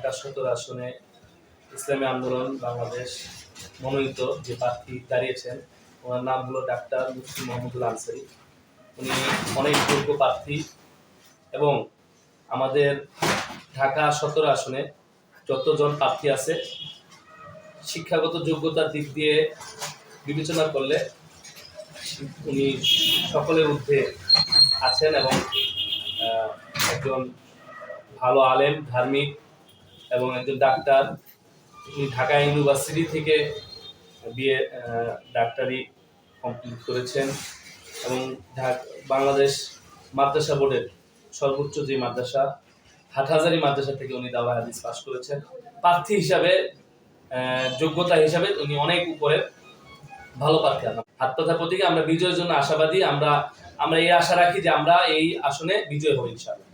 ঢাকা ১৭ আসনে ইসলামী আন্দোলন বাংলাদেশ মনোনীত যে প্রার্থী দাঁড়িয়েছেন, ওনার নাম হলো ডাক্তার মুফতি মোহাম্মদুল আনসারী। উনি অনেক যোগ্য প্রার্থী এবং আমাদের ঢাকা ১৭ আসনে যতজন প্রার্থী আছে শিক্ষাগত যোগ্যতার দিক দিয়ে বিবেচনা করলে উনি সকলের ঊর্ধ্বে আছেন এবং একজন ভালো আলেম, ধার্মিক এবং একজন ডাক্তার। উনি ঢাকা ইউনিভার্সিটি থেকে বিএ ডাক্তারি কমপ্লিট করেছেন এবং বাংলাদেশ মাদ্রাসা বোর্ডের সর্বোচ্চ যে মাদ্রাসা হাটহাজারী মাদ্রাসা থেকে উনি দাওরায়ে হাদিস পাস করেছেন। প্রার্থী হিসাবে যোগ্যতা হিসাবে উনি অনেক উপরে ভালো প্রার্থী। হাত পাখা প্রতীকে আমরা বিজয়ের জন্য আশাবাদী। আমরা এই আশা রাখি যে আমরা এই আসনে বিজয় হব ইনশাআল্লাহ।